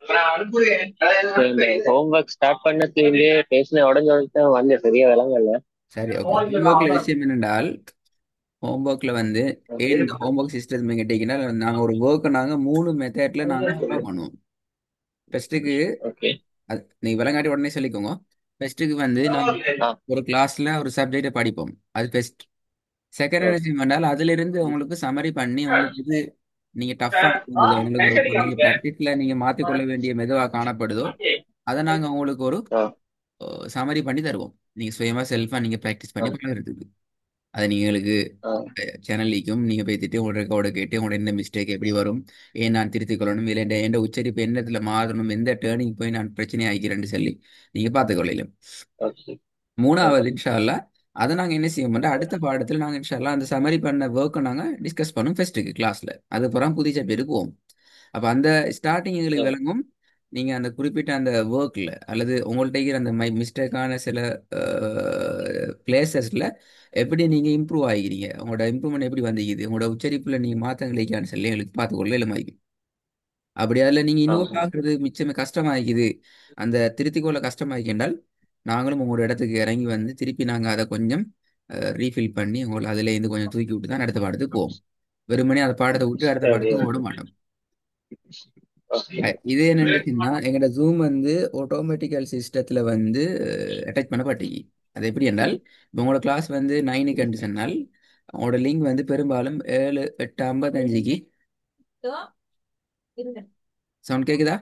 இந்த homework start பண்ணதுலேருந்தே பேசின உடஞ்ச உடஞ்சு வந்து சரியா விளங்கல. சரி, ஓகே. ஹோம்ஒர்க்ல விஷயம் என்னென்றால், ஹோம்ஒர்க்ல வந்து ஏன் இந்த ஹோம்ஒர்க் சிஸ்டம் கேட்டீங்கன்னா, நாங்கள் ஒரு ஒர்க்கை நாங்கள் 3 மெத்தட்ல நாங்கள் ஃபாலோ பண்ணுவோம். ஃபர்ஸ்ட்டுக்கு ஓகே. அது நீங்கள் விளங்காட்டி உடனே சொல்லிக்கோங்க. ஃபர்ஸ்ட்டுக்கு வந்து நாங்கள் ஒரு கிளாஸில் ஒரு சப்ஜெக்டை படிப்போம். அது ஃபர்ஸ்ட். செகண்ட் என்ன செய்யும் என்றால், அதிலிருந்து உங்களுக்கு சம்மரி பண்ணி உங்களுக்கு இது நீங்கள் டஃப்பாக இருந்தது, உங்களுக்கு ரொம்ப நீங்கள் ப்ராக்டிஸில் நீங்கள் மாற்றிக்கொள்ள வேண்டிய மெதுவாக காணப்படுதோ, அதை நாங்கள் உங்களுக்கு ஒரு சம்மரி பண்ணி தருவோம். நீங்கள் சுயமாக செல்ஃபாக நீங்கள் ப்ராக்டிஸ் பண்ணி பழகிறதுக்கு. அது நீங்களுக்கு சேனல்லைக்கும் நீங்கள் பேசிட்டு உங்களோட ரெக்கார்டை கேட்டு உங்களோட என்ன மிஸ்டேக் எப்படி வரும், ஏன் நான் திருத்திக் கொள்ளணும், இல்லை எந்த உச்சரிப்பு என்னத்துல மாறணும், எந்த டேர்னிங் போய் நான் பிரச்சனை ஆகிக்கிறேன்னு சொல்லி நீங்கள் பார்த்துக்கொள்ளலாம். ஓகே. மூணாவது இன்ஷா அல்லாஹ் அதை நாங்கள் என்ன செய்ய மாட்டோம், அடுத்த பாடத்தில் நாங்கள் இன்ஷா அல்லாஹ் அந்த சம்மரி பண்ண ஒர்க்கை நாங்கள் டிஸ்கஸ் பண்ணோம் ஃபர்ஸ்ட்டுக்கு கிளாஸில். அதுக்கப்புறம் புதிய சாப்டருக்கு போவோம். அப்போ அந்த ஸ்டார்டிங் எங்களுக்கு விளங்கும். நீங்கள் அந்த குறிப்பிட்ட அந்த ஒர்க்கில் அல்லது உங்கள்ட்ட இருக்கிற அந்த மிஸ்டேக்கான சில பிளேசஸில் எப்படி நீங்கள் இம்ப்ரூவ் ஆகிக்கிறீங்க, உங்களோட இம்ப்ரூவ்மெண்ட் எப்படி வந்துக்குது, உங்களோட உச்சரிப்பில் நீங்கள் மாற்றங்கள் இருக்கான்னு சொல்லி எங்களுக்கு பார்த்துக்கொள்ள எளிமையாகும். அப்படி அதில் நீங்கள் இன்வால்வ் ஆகுறது மிச்சமே கஷ்டமாகிக்குது, அந்த திருத்திக்கொள்ள கஷ்டமாகிக்கின்றால் நாங்களும் உங்களோட இடத்துக்கு இறங்கி வந்து திருப்பி நாங்கள் அதை கொஞ்சம் ரீஃபில் பண்ணி உங்களை அதுலேருந்து கொஞ்சம் தூக்கி விட்டு தான் அடுத்த பாடத்துக்கு போவோம். வெறுமனே அந்த பாடத்தை விட்டு அடுத்த சரி. பாடத்துக்கு ஓட மாட்டோம். ஓகே. இது என்னென்னுச்சுன்னா எங்களோட ஜூம் வந்து ஆட்டோமேட்டிக்கல் சிஸ்டத்தில் வந்து அட்டாச் பண்ணப்பட்டீங்க. அது எப்படி என்றால், இப்போ உங்களோட கிளாஸ் வந்து 9க்கு சொன்னால் உங்களோட லிங்க் வந்து பெரும்பாலும் 7:8:55க்கு சவுண்ட் கேக்குதா?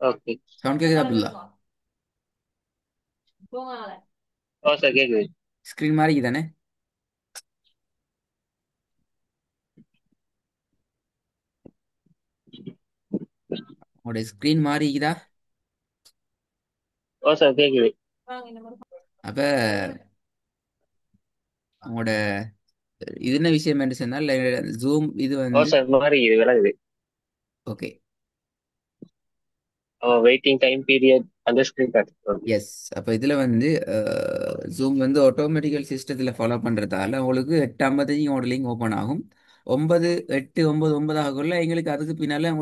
ஓகே. சவுண்ட் கேக்குதா அப்துல்லா? ஓ சார் கேக்குது. ஸ்க்ரீன் மாதிரி தானே? உங்களோட ஸ்க்ரீன் மாறிக்குதா? ஓ சார் கேக்குது. அப்ப உங்களோட இது என்ன விஷயம் என்று சொன்னால், ஜூம் இது ஓ வந்து சார் மாறி இது விளங்குது. ஓகே. வெயிட்டிங் டைம் பீரியட் அந்த ஸ்கிரீன் கார்டு. ஓகே. எஸ். அப்போ இதில் வந்து ஜூம் வந்து ஆட்டோமேட்டிக்கல் சிஸ்டத்தில் ஃபாலோ பண்ணுறதால உங்களுக்கு 8:55 உங்களோட லிங்க் ஓப்பன் ஆகும். 9:08 9 9 ஆகக்குள்ள எங்களுக்கு அதுக்கு பின்னால்